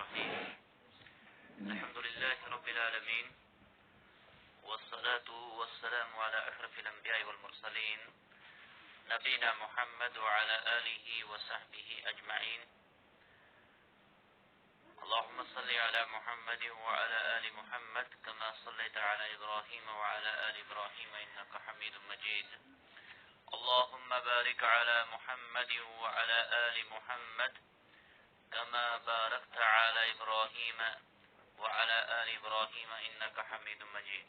الرحيم الحمد لله رب العالمين والصلاة والسلام على أشرف الأنبياء والمرسلين نبينا محمد وعلى آله وصحبه أجمعين اللهم صل على محمد وعلى آل محمد كما صليت على إبراهيم وعلى آل إبراهيم إنك حميد مجيد اللهم بارك على محمد وعلى آل محمد كما باركت على إبراهيم وعلى آل إبراهيم إنك حميد مجيد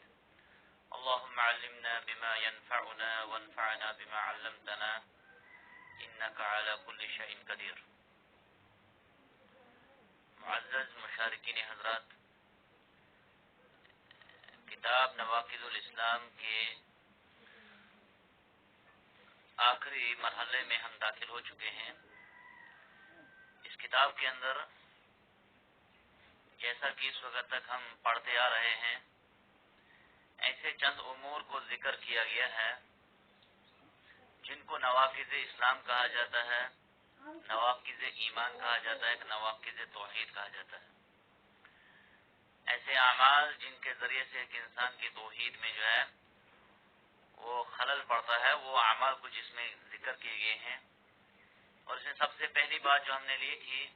اللهم علمنا بما ينفعنا وانفعنا بما علمتنا إنك على كل شيء قدير. معزز مشارکین حضرات، کتاب نواقض الاسلام کے آخری مرحلے میں ہم داخل ہو چکے ہیں. اس کتاب کے اندر جیسا کہ اس وقت تک ہم پڑھتے آ رہے ہیں ایسے چند امور کو ذکر کیا گیا ہے جن کو نواقض اسلام کہا جاتا ہے، نواقض ایمان کہا جاتا ہے، نواقض توحید کہا جاتا ہے. ایسے اعمال جن کے ذریعے سے ایک انسان کی توحید میں جو ہے وہ خلل پڑتا ہے، وہ اعمال کچھ اس میں ذکر کیے گئے ہیں. اور اس میں سب سے پہلی بات جو ہم نے لی تھی،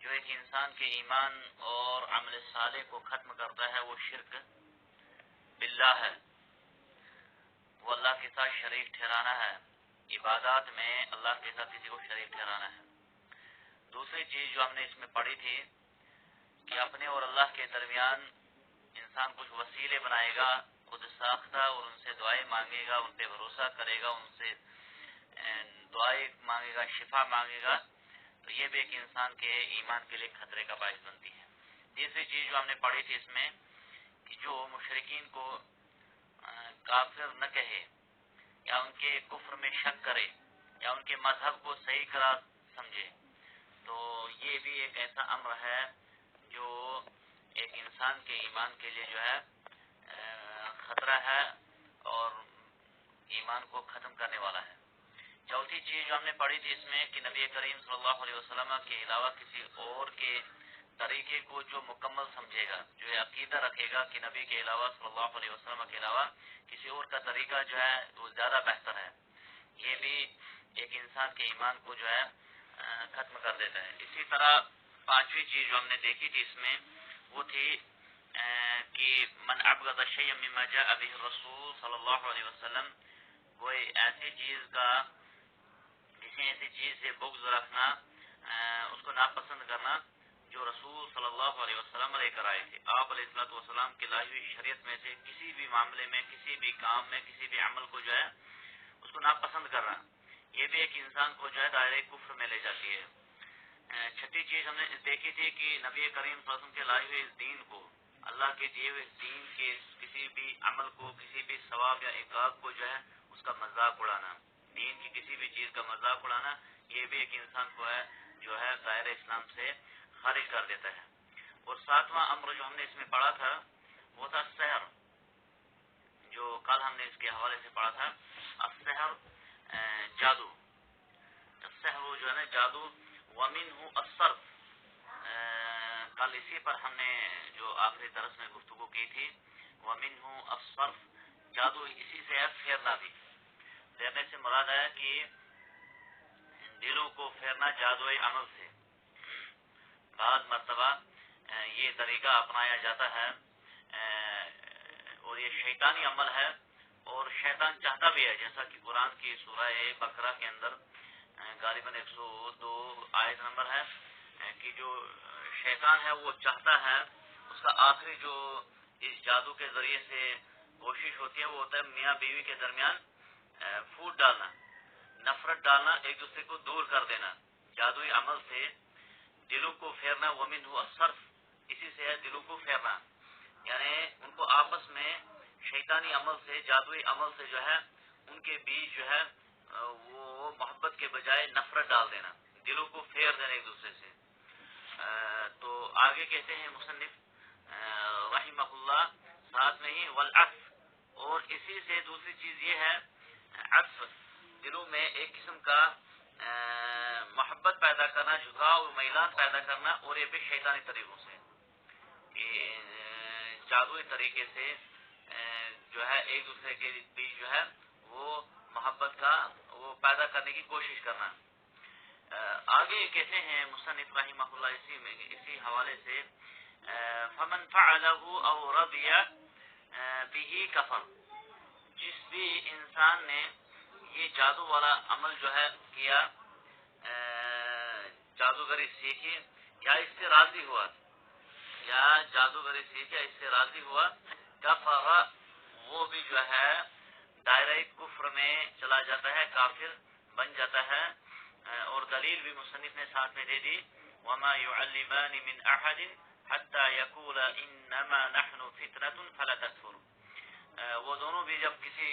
جو ایک انسان کے ایمان اور عمل صالح کو ختم کرتا ہے، وہ شرک باللہ ہے. وہ اللہ کے ساتھ شریک ٹھہرانا ہے، عبادات میں اللہ کے ساتھ کسی کو شریک ٹھہرانا ہے. دوسری چیز جو ہم نے اس میں پڑھی تھی کہ اپنے اور اللہ کے درمیان انسان کچھ وسیلے بنائے گا خود ساختہ، اور ان سے دعائیں مانگے گا، ان پہ بھروسہ کرے گا، ان سے دعائیں مانگے گا، شفا مانگے گا، تو یہ بھی ایک انسان کے ایمان کے لیے خطرے کا باعث بنتی ہے. تیسری چیز جو ہم نے پڑھی تھی اس میں کہ جو مشرکین کو کافر نہ کہے یا ان کے کفر میں شک کرے یا ان کے مذہب کو صحیح قرار سمجھے، تو یہ بھی ایک ایسا امر ہے جو ایک انسان کے ایمان کے لیے جو ہے خطرہ ہے اور ایمان کو ختم کرنے والا ہے. چوتھی چیز جو ہم نے پڑھی تھی اس میں کہ نبی کریم صلی اللہ علیہ وسلم کے علاوہ کسی اور کے طریقے کو جو مکمل سمجھے گا، جو یہ عقیدہ رکھے گا کہ نبی کے علاوہ صلی اللہ علیہ وسلم کے علاوہ کسی اور کا طریقہ جو ہے وہ زیادہ بہتر ہے، یہ بھی ایک انسان کے ایمان کو جو ہے ختم کر دیتا ہے. اسی طرح پانچویں چیز جو ہم نے دیکھی تھی اس میں وہ تھی کہ من ابغض شیئا مما جاء به الرسول صلی اللہ علیہ وسلم، کوئی ایسی چیز کا کسی ایسی چیز سے بغض رکھنا، اس کو ناپسند کرنا جو رسول صلی اللہ علیہ وسلم لے کر آئے تھے. آپ علیہ الصلوۃ والسلام کی لائی ہوئی شریعت میں سے کسی بھی معاملے میں، کسی بھی کام میں، کسی بھی عمل کو جو ہے اس کو ناپسند کرنا، یہ بھی ایک انسان کو جو ہے دائرۂ کفر میں لے جاتی ہے. چھٹی چیز ہم نے دیکھی تھی کہ نبی کریم صلی اللہ علیہ وسلم کے لائے ہوئے اس دین کو، اللہ کے دیے ہوئے دین کے کسی بھی عمل کو، کسی بھی ثواب یا عقاب کو جو ہے اس کا مذاق اڑانا، دین کی کسی بھی چیز کا مذاق اڑانا، یہ بھی ایک انسان کو ہے جو ہے دائرۂ اسلام سے خارج کر دیتا ہے. اور ساتواں امر جو ہم نے اس میں پڑھا تھا وہ تھا سحر، جو کل ہم نے اس کے حوالے سے پڑھا تھا. السحر جادو، السحر جو ہے نا جادو، ومنہ الصرف، کل اسی پر ہم نے جو آخری درس میں گفتگو کی تھی. ومنہ الصرف، جادو اسی سے ہے پھیرنا بھی. پھیرنے سے مراد ہے کہ دلوں کو پھیرنا جادوئی عمل سے. بعض مرتبہ یہ طریقہ اپنایا جاتا ہے اور یہ شیطانی عمل ہے اور شیطان چاہتا بھی ہے، جیسا کہ قرآن کی سورہ بقرہ کے اندر غالباً 102 آیت نمبر ہے کہ جو شیطان ہے وہ چاہتا ہے، اس کا آخری جو اس جادو کے ذریعے سے کوشش ہوتی ہے وہ ہوتا ہے میاں بیوی کے درمیان پھوٹ ڈالنا، نفرت ڈالنا، ایک دوسرے کو دور کر دینا جادوئی عمل سے. دلوں کو پھیرنا، ومنہ الصرف، اسی سے ہے دلوں کو پھیرنا، یعنی ان کو آپس میں شیطانی عمل سے، جادوئی عمل سے جو ہے ان کے بیچ جو ہے وہ محبت کے بجائے نفرت ڈال دینا، دلوں کو پھیر دینا ایک دوسرے سے. تو آگے کہتے ہیں مصنف رحمہ اللہ ساتھ میں ہی والعطف، اور اسی سے دوسری چیز یہ ہے عطف، دلوں میں ایک قسم کا محبت پیدا کرنا، جھکاؤ میلان پیدا کرنا، اور یہ بھی شیطانی طریقوں سے، جادوئی طریقے سے جو ہے ایک دوسرے کے بیچ جو ہے وہ محبت کا وہ پیدا کرنے کی کوشش کرنا۔ آگے کہتے ہیں مصنف رحمہ اللہ اسی حوالے سے فمن فعله او رضی به کفر، جس بھی انسان نے یہ جادو والا عمل جو ہے کیا، جادوگری سیکھی یا اس سے راضی ہوا، یا جادوگری سیکھی یا اس سے راضی ہوا، کفر وہ بھی جو ہے دائرہ کفر میں چلا جاتا ہے، کافر بن جاتا ہے۔ اور دلیل بھی مصنف نے ساتھ میں دے دی، وما يعلمان من احد حتى يقول انما نحن فتنة فلا تكفر، وہ دونوں بھی جب کسی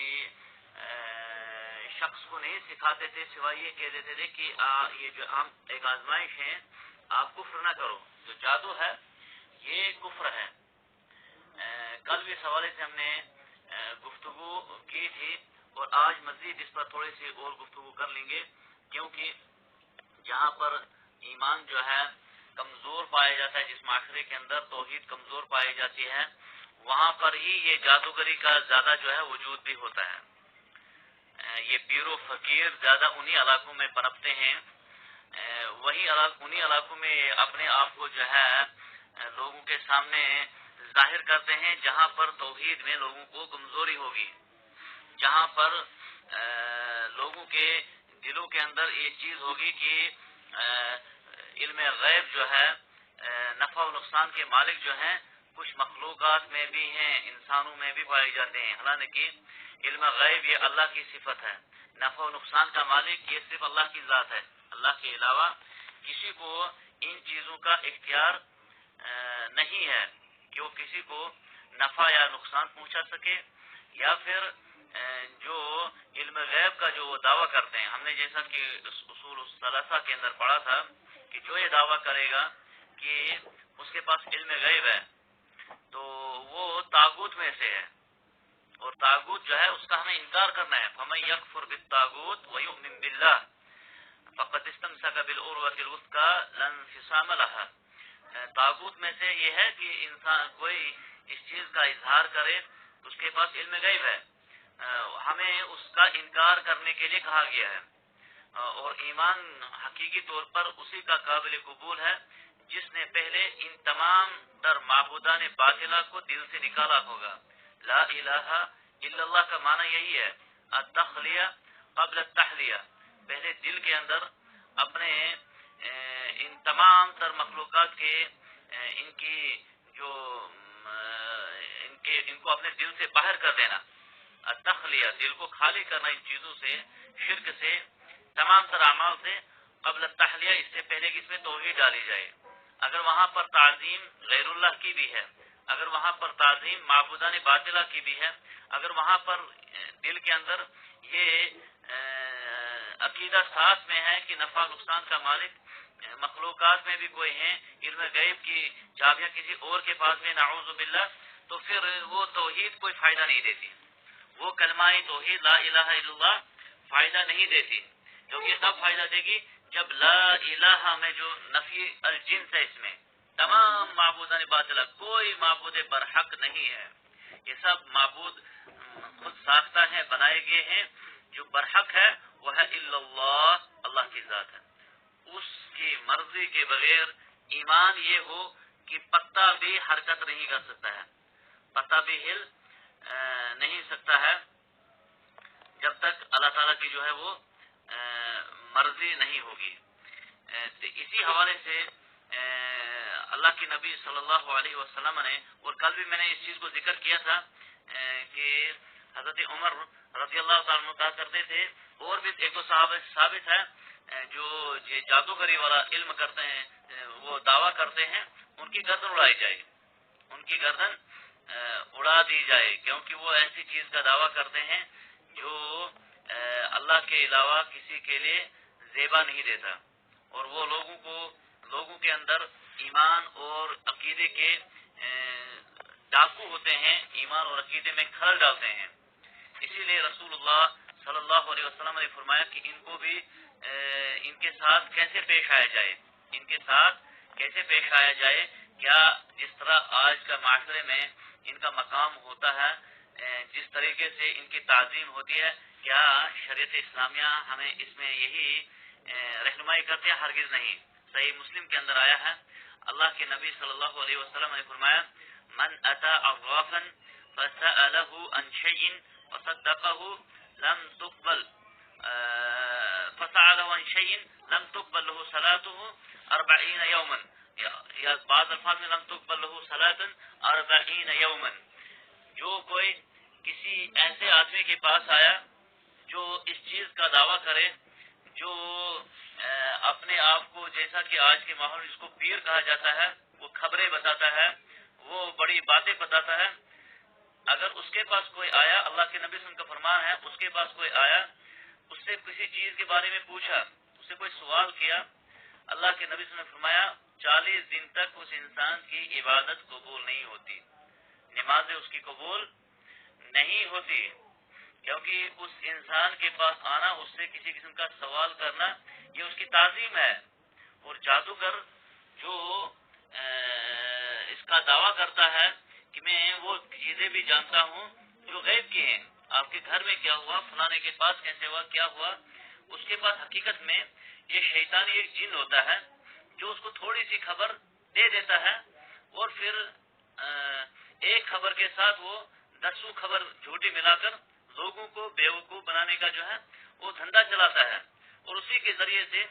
شخص کو نہیں سکھاتے تھے سوائے یہ کہہ دیتے تھے کہ یہ جو ہم ایک آزمائش ہے، آپ کفر نہ کرو، جو جادو ہے یہ کفر ہے۔ کل بھی اس حوالے سے ہم نے گفتگو کی تھی، اور آج مزید اس پر تھوڑی سی اور گفتگو کر لیں گے، کیونکہ جہاں پر ایمان جو ہے کمزور پایا جاتا ہے، جس معاشرے کے اندر توحید کمزور پائی جاتی ہے، وہاں پر ہی یہ جادوگری کا زیادہ جو ہے وجود بھی ہوتا ہے۔ یہ پیر و فقیر زیادہ انہی علاقوں میں پنپتے ہیں، انہی علاقوں میں اپنے آپ کو جو ہے لوگوں کے سامنے ظاہر کرتے ہیں، جہاں پر توحید میں لوگوں کو کمزوری ہوگی، جہاں پر لوگوں کے دلوں کے اندر یہ چیز ہوگی کہ علم غیب جو ہے، نفع و نقصان کے مالک جو ہیں کچھ مخلوقات میں بھی ہیں، انسانوں میں بھی پائے جاتے ہیں، حالانکہ علم غیب یہ اللہ کی صفت ہے، نفع و نقصان کا مالک یہ صرف اللہ کی ذات ہے، اللہ کے علاوہ کسی کو ان چیزوں کا اختیار نہیں ہے کہ وہ کسی کو نفع یا نقصان پہنچا سکے، یا پھر جو علم غیب کا جو وہ دعویٰ کرتے ہیں۔ ہم نے جیسا کہ اصول الثلاثہ کے اندر پڑھا تھا کہ جو یہ دعویٰ کرے گا کہ اس کے پاس علم غیب ہے تو وہ طاغوت میں سے ہے، اور طاغوت جو ہے اس کا ہمیں انکار کرنا ہے۔ فَمَن يَكْفُرْ بِالطَّاغُوتِ وَيُؤْمِن بِاللَّهِ فَقَدِ اسْتَمْسَكَ بِالْعُرْوَةِ الْوُثْقَىٰ لَا انفصام لَهَا۔ طاغوت میں سے یہ ہے کہ انسان کوئی اس چیز کا اظہار کرے اس کے پاس علم غیب ہے، ہمیں اس کا انکار کرنے کے لیے کہا گیا ہے، اور ایمان حقیقی طور پر اسی کا قابل قبول ہے جس نے پہلے ان تمام تر معبودان باطلہ کو دل سے نکالا ہوگا۔ لا الہ الا اللہ کا معنی یہی ہے، التخلیہ قبل التحلیہ، پہلے دل کے اندر اپنے ان تمام تر مخلوقات کے ان کو اپنے دل سے باہر کر دینا، التخلیہ دل کو خالی کرنا ان چیزوں سے، شرک سے، تمام تر اعمال سے، قبل التحلیہ اس سے پہلے کہ اس میں توحید ڈالی جائے۔ اگر وہاں پر تعظیم غیر اللہ کی بھی ہے، اگر وہاں پر تعظیم معبودان باطلہ کی بھی ہے، اگر وہاں پر دل کے اندر یہ عقیدہ ساتھ میں ہے کہ نفع نقصان کا مالک مخلوقات میں بھی کوئی ہیں، علم غیب کی چابیاں کسی اور کے پاس میں، نعوذ باللہ، تو پھر وہ توحید کوئی فائدہ نہیں دیتی، وہ کلمہ توحید لا الہ الا اللہ فائدہ نہیں دیتی، کیونکہ تب فائدہ دے گی جب لا الہ میں جو نفی الجنس ہے، اس میں تمام معبودان باطلہ کوئی معبود برحق نہیں ہے، یہ سب معبود خود ساختہ ہیں، بنائے گئے ہیں، جو برحق ہے وہ ہے الا اللہ، اللہ کی ذات ہے، اس کی مرضی کے بغیر ایمان یہ ہو کہ پتا بھی حرکت نہیں کر سکتا ہے، پتا بھی ہل نہیں سکتا ہے جب تک اللہ تعالیٰ کی جو ہے وہ مرضی نہیں ہوگی۔ اسی حوالے سے اللہ کے نبی صلی اللہ علیہ وسلم نے، اور کل بھی میں نے اس چیز کو ذکر کیا تھا کہ حضرت عمر رضی اللہ تعالیٰ عنہ کہا کرتے تھے، اور بھی ایک دو ثابت ہے جو یہ جادوگری والا علم کرتے ہیں، وہ دعویٰ کرتے ہیں، ان کی گردن اڑائی جائے، ان کی گردن اڑا دی جائے، کیونکہ وہ ایسی چیز کا دعویٰ کرتے ہیں جو اللہ کے علاوہ کسی کے لیے زیبا نہیں دیتا، اور وہ لوگوں کے اندر ایمان اور عقیدے کے ڈاکو ہوتے ہیں، ایمان اور عقیدے میں خلل ڈالتے ہیں۔ اسی لیے رسول اللہ صلی اللہ علیہ وسلم نے فرمایا کہ ان کو بھی ان کے ساتھ کیسے پیش آیا جائے، ان کے ساتھ کیسے پیش آیا جائے. کیا جس طرح آج کا معاشرے میں ان کا مقام ہوتا ہے، جس طریقے سے ان کی تعظیم ہوتی ہے، کیا شریعت اسلامیہ ہمیں اس میں یہی رہنمائی کرتے ہیں؟ ہرگز نہیں. صحیح مسلم کے اندر آیا ہے، اللہ کے نبی صلی اللہ علیہ وسلم نے فرمایا من اتی عرافا فسأله عن شيء فصدقه لم تقبل فسأله عن شيء لم تقبل له صلاته 40 يوما، یا بعض الفاظ میں لم تقبل له صلاة 40 يوما. جو کوئی کسی ایسے آدمی کے پاس آیا جو اس چیز کا دعویٰ کرے، جو اپنے آپ کو، جیسا کہ آج کے ماحول اس کو پیر کہا جاتا ہے، وہ خبریں بتاتا ہے، وہ بڑی باتیں بتاتا ہے، اگر اس کے پاس کوئی آیا، اللہ کے نبی صلی اللہ علیہ وسلم کا فرمان ہے، اس کے پاس کوئی آیا، اس سے کسی چیز کے بارے میں پوچھا، اس سے کوئی سوال کیا، اللہ کے نبی صلی اللہ علیہ وسلم نے فرمایا 40 دن تک اس انسان کی عبادت قبول نہیں ہوتی، نمازیں اس کی قبول نہیں ہوتی، کیونکہ اس انسان کے پاس آنا، اس سے کسی قسم کا سوال کرنا، یہ اس کی تعظیم ہے. اور جادوگر جو اس کا دعویٰ کرتا ہے کہ میں وہ چیزیں بھی جانتا ہوں جو غیب کی ہیں، آپ کے گھر میں کیا ہوا، فلانے کے پاس کیسے ہوا، کیا ہوا، اس کے پاس حقیقت میں یہ شیطانی ایک جن ہوتا ہے جو اس کو تھوڑی سی خبر دے دیتا ہے، اور پھر ایک خبر کے ساتھ وہ 10 خبر جھوٹی ملا کر لوگوں کو بیوقوف بنانے کا جو ہے وہ دھندا چلاتا ہے، اور اسی کے ذریعے سے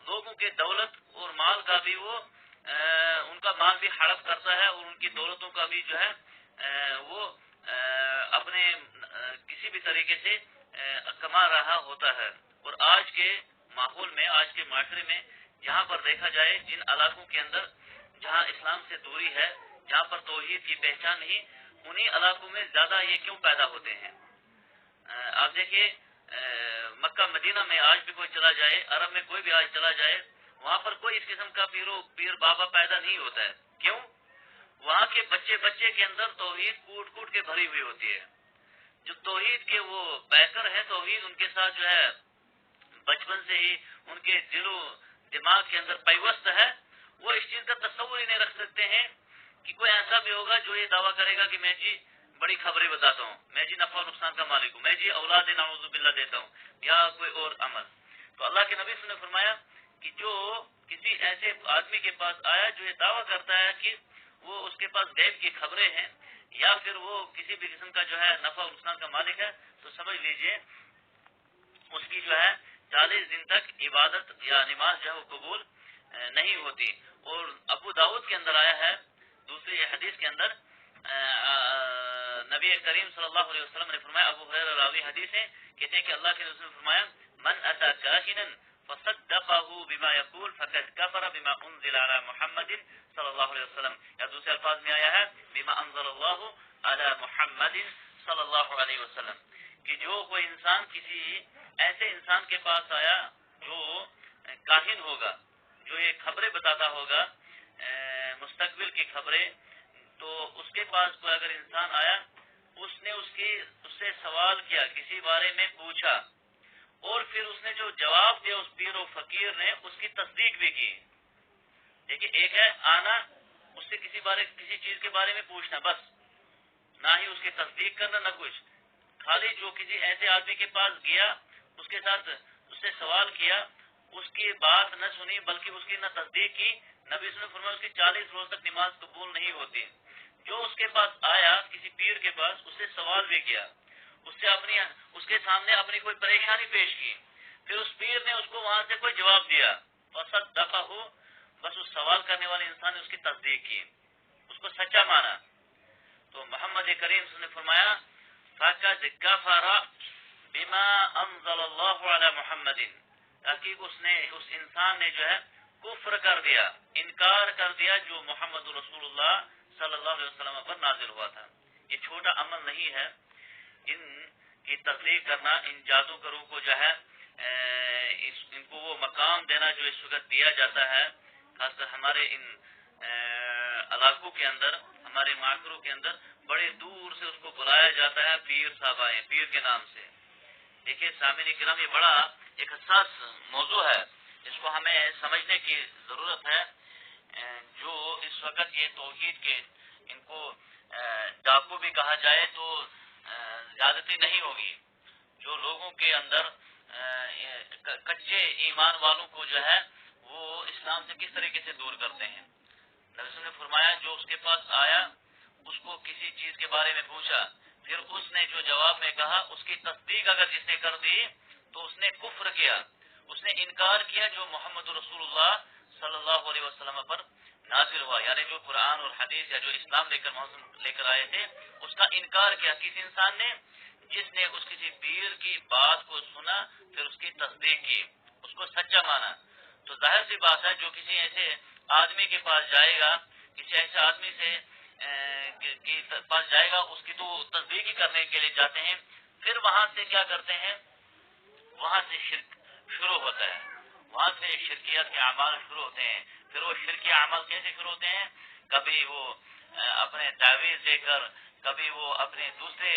لوگوں کے دولت اور مال کا بھی وہ ان کا مال بھی ہڑپ کرتا ہے، اور ان کی دولتوں کا بھی جو ہے وہ اپنے کسی بھی طریقے سے کما رہا ہوتا ہے. اور آج کے ماحول میں، آج کے معاشرے میں جہاں پر دیکھا جائے، جن علاقوں کے اندر جہاں اسلام سے دوری ہے، جہاں پر توحید کی پہچان نہیں، انہی علاقوں میں زیادہ یہ کیوں پیدا ہوتے ہیں؟ آپ دیکھیے مکہ مدینہ میں آج بھی کوئی چلا جائے، عرب میں کوئی بھی آج چلا جائے، وہاں پر کوئی اس قسم کا پیر بابا پیدا نہیں ہوتا ہے. کیوں؟ وہاں کے بچے کے اندر توحید کوٹ کوٹ کے بھری ہوئی ہوتی ہے. جو توحید کے وہ پیکر ہیں، توحید ان کے ساتھ جو ہے بچپن سے ہی ان کے دل و دماغ کے اندر پیوست ہے، وہ اس چیز کا تصور ہی نہیں رکھ سکتے ہیں کہ کوئی ایسا بھی ہوگا جو یہ دعویٰ کرے گا کہ میں جی بڑی خبریں بتاتا ہوں، میں جی نفع و نقصان کا مالک ہوں، میں جی اولاد نعوذ باللہ دیتا ہوں، یا کوئی اور عمل. تو اللہ کے نبی صلی اللہ علیہ وسلم نے فرمایا کہ جو کسی ایسے آدمی کے پاس آیا جو یہ دعویٰ کرتا ہے کہ وہ اس کے پاس غیب کی خبریں ہیں، یا پھر وہ کسی بھی قسم کا جو ہے نفع و نقصان کا مالک ہے، تو سمجھ لیجئے اس کی جو ہے 40 دن تک عبادت یا نماز جو ہے وہ قبول نہیں ہوتی. اور ابو داؤد کے اندر آیا ہے دوسری حدیث کے اندر، نبی کریم صلی اللہ علیہ وسلم نے فرمایا، ابو ہریرہ راوی حدیث ہے، کہتے ہیں کہ اللہ کے رسول نے فرمایا من اتی کاہنا فصدقه بما يقول فقد كفر بما انزل على محمد صلی اللہ علیہ وسلم، یا دوسرے الفاظ میں آیا ہے بما انزل اللہ علی محمد صلی اللہ علیہ وسلم، کہ جو کوئی انسان کسی ایسے انسان کے پاس آیا جو کاہن ہوگا، جو یہ خبریں بتاتا ہوگا مستقبل کی خبریں، تو اس کے پاس کوئی اگر انسان آیا، اس نے اس سے سوال کیا، کسی بارے میں پوچھا، اور پھر اس نے جو جواب دیا اس پیر و فقیر نے اس کی تصدیق بھی کی. دیکھیے ایک ہے آنا، اس سے کسی چیز کے بارے میں پوچھنا، بس نہ ہی اس کی تصدیق کرنا نہ کچھ، خالی جو کسی ایسے آدمی کے پاس گیا، اس کے ساتھ اس سے سوال کیا، اس کی بات نہ سنی بلکہ اس کی نہ تصدیق کی، نبی صلی اللہ علیہ وسلم نے فرمایا اس کی 40 روز تک نماز قبول نہیں ہوتی. جو اس کے پاس آیا کسی پیر کے پاس، اس سے سوال بھی کیا، اس کے سامنے اپنی کوئی پریشانی پیش کی، پھر اس پیر نے اس کو وہاں سے کوئی جواب دیا، فصدقہ، بس اس سوال کرنے والے انسان نے اس کی تصدیق کی، اس کو سچا مانا، تو محمد کریم صلی اللہ علیہ وسلم نے فرمایا فقد کفر بما انزل اللہ علی محمد، تحقیق اس انسان نے جو ہے کفر کر دیا، انکار کر دیا جو محمد رسول اللہ صلی اللہ علیہ وسلم پر نازل ہوا تھا. یہ چھوٹا عمل نہیں ہے، ان کی تخلیق کرنا، ان جادوگروں کو جو ہے ان کو وہ مقام دینا جو اس وقت دیا جاتا ہے، خاص کر ہمارے ان علاقوں کے اندر، ہمارے معاشروں کے اندر بڑے دور سے اس کو بلایا جاتا ہے، پیر صاحب آئے، پیر کے نام سے. دیکھیے سامعین کرام، یہ بڑا ایک حساس موضوع ہے، اس کو ہمیں سمجھنے کی ضرورت ہے۔ جو اس وقت یہ توحید کے ان کو ڈاکو بھی کہا جائے تو زیادتی نہیں ہوگی، جو لوگوں کے اندر کچے ایمان والوں کو جو ہے وہ اسلام سے کس طریقے سے دور کرتے ہیں۔ نبی نے فرمایا جو اس کے پاس آیا، اس کو کسی چیز کے بارے میں پوچھا، پھر اس نے جو جواب میں کہا اس کی تصدیق اگر جس نے کر دی تو اس نے کفر کیا، اس نے انکار کیا جو محمد رسول اللہ صلی اللہ علیہ وسلم پر نازل ہوا، یعنی جو قرآن اور حدیث یا جو اسلام لے کر آئے تھے اس کا انکار کیا کسی انسان نے جس نے اس کسی پیر کی بات کو سنا پھر اس کی تصدیق کی، اس کو سچا مانا۔ تو ظاہر سی بات ہے جو کسی ایسے آدمی کے پاس جائے گا، کسی ایسے آدمی سے پاس جائے گا، اس کی تو تصدیق ہی کرنے کے لیے جاتے ہیں، پھر وہاں سے کیا کرتے ہیں، وہاں سے شرک شروع ہوتا ہے، وہاں سے شرکیات کے اعمال شروع ہوتے ہیں۔ پھر وہ شرکی اعمال کیسے شروع ہوتے ہیں؟ کبھی وہ اپنے تعویذ دے کر، کبھی وہ اپنے دوسرے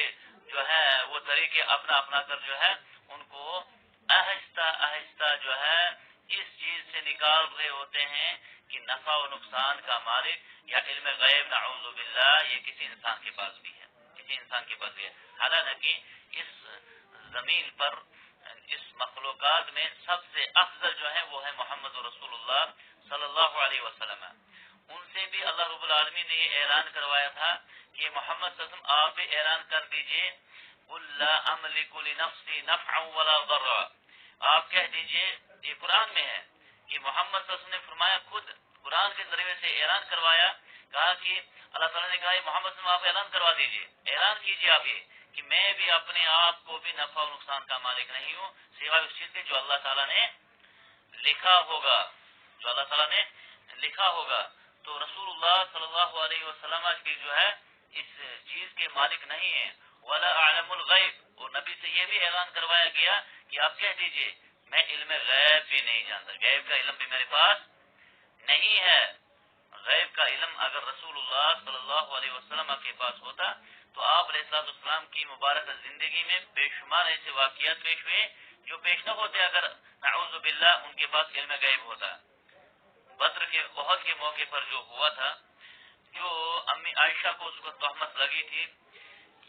جو ہے وہ طریقے اپنا کر جو ہے ان کو آہستہ آہستہ جو ہے اس چیز سے نکال رہے ہوتے ہیں کہ نفع و نقصان کا مالک یا علم غیب نعوذ باللہ یہ کسی انسان کے پاس بھی ہے، کسی انسان کے پاس بھی ہے۔ حالانکہ اس زمین پر اس مخلوقات میں سب سے افضل جو ہے وہ ہے محمد رسول اللہ صلی اللہ علیہ وسلم۔ ان سے بھی اللہ رب العالمین نے یہ اعلان کروایا تھا کہ محمد صلی اللہ علیہ وسلم آپ بھی اعلان کر دیجئے قل لا املک لنفسی نفعا ولا ضرا، آپ کہہ دیجئے، یہ قرآن میں ہے کہ محمد صلی اللہ علیہ وسلم نے فرمایا، خود قرآن کے ذریعے سے اعلان کروایا، کہا کہ اللہ تعالیٰ نے کہا محمد صلی اللہ علیہ وسلم آپ اعلان کروا دیجئے، اعلان کیجئے آپ یہ کہ میں بھی اپنے آپ کو بھی نفع و نقصان کا مالک نہیں ہوں سوائے اس چیز کے جو اللہ تعالیٰ نے لکھا ہوگا، جو اللہ تعالیٰ نے لکھا ہوگا۔ تو رسول اللہ صلی اللہ علیہ وسلم کی جو ہے اس چیز کے مالک نہیں ہیں، ولا اعلم الغیب، اور نبی سے یہ بھی اعلان کروایا گیا کہ آپ کہہ دیجئے میں علم غیب بھی نہیں جانتا، غیب کا علم بھی میرے پاس نہیں ہے۔ غیب کا علم اگر رسول اللہ صلی اللہ علیہ وسلم کے پاس ہوتا تو آپ علیہ السلام کی مبارک زندگی میں بے شمار ایسے واقعات پیش ہوئے جو پیش نہ ہوتے اگر نعوذ باللہ ان کے پاس علم غیب ہوتا۔ بدر کے احد کے موقع پر جو ہوا تھا، جو امی عائشہ کو اس کو تہمت لگی تھی،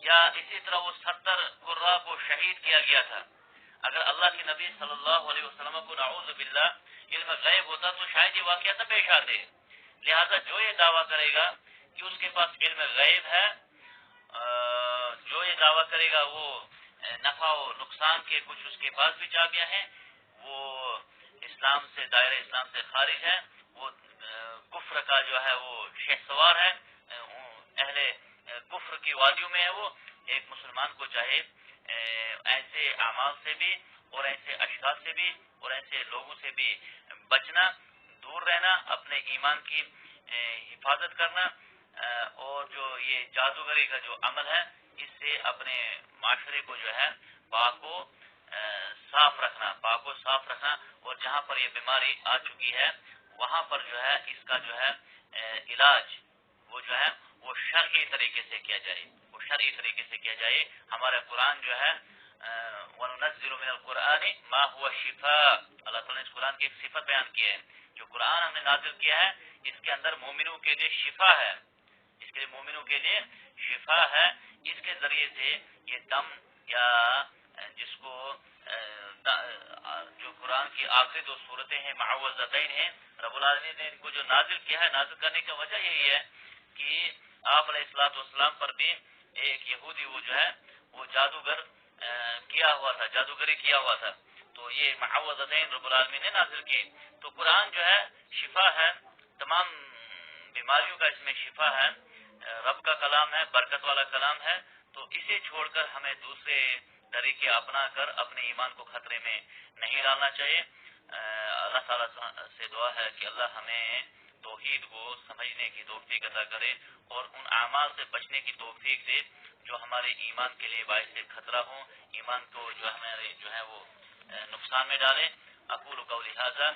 یا اسی طرح وہ 70 قرہ کو شہید کیا گیا تھا، اگر اللہ کے نبی صلی اللہ علیہ وسلم کو نعوذ باللہ علم غیب ہوتا تو شاید یہ واقعات نہ پیش آتے۔ لہذا جو یہ دعویٰ کرے گا کہ اس کے پاس علم غیب ہے، جو یہ دعویٰ کرے گا وہ نفع و نقصان کے کچھ اس کے پاس بھی چابیاں ہیں، وہ اسلام سے، دائرہ اسلام سے خارج ہے، وہ کفر کا جو ہے وہ شہ سوار ہے، اہل کفر کی وادیوں میں ہے۔ وہ ایک مسلمان کو چاہے ایسے اعمال سے بھی اور ایسے اشخاص سے بھی اور ایسے لوگوں سے بھی بچنا، دور رہنا، اپنے ایمان کی حفاظت کرنا، اور جو یہ جادوگری کا جو عمل ہے اس سے اپنے معاشرے کو جو ہے پاک و صاف رکھنا، اور جہاں پر یہ بیماری آ چکی ہے وہاں پر جو ہے اس کا جو ہے علاج وہ جو ہے وہ شرعی طریقے سے کیا جائے، ہمارا قرآن جو ہے وَنُنَزِّلُ مِنَ الْقُرْآنِ مَا هُوَ شِفَاء، اللہ تعالیٰ نے اس قرآن کی ایک صفت بیان کی ہے، جو قرآن ہم نے نازل کیا ہے اس کے اندر مومنوں کے لیے شفا ہے، اس کے مومنوں کے لیے شفا ہے۔ اس کے ذریعے سے یہ دم یا جس کو جو قرآن کی آخری 2 سورتیں ہیں معوذتین ہیں، رب العالمین نے ان کو جو نازل کیا ہے، نازل کرنے کی وجہ یہی ہے کہ آپ علیہ الصلوۃ والسلام پر بھی ایک یہودی وہ جو ہے وہ جادوگری کیا ہوا تھا، تو یہ معوذتین رب العالمین نے نازل کی۔ تو قرآن جو ہے شفا ہے، تمام بیماریوں کا اس میں شفا ہے، رب کا کلام ہے، برکت والا کلام ہے، تو اسے چھوڑ کر ہمیں دوسرے طریقے اپنا کر اپنے ایمان کو خطرے میں نہیں ڈالنا چاہیے۔ اللہ تعالیٰ سے دعا ہے کہ اللہ ہمیں توحید کو سمجھنے کی توفیق عطا کرے اور ان اعمال سے بچنے کی توفیق دے جو ہمارے ایمان کے لیے باعث خطرہ ہوں، ایمان کو جو ہمارے جو ہے وہ نقصان میں ڈالے۔ اقول قولی ھذا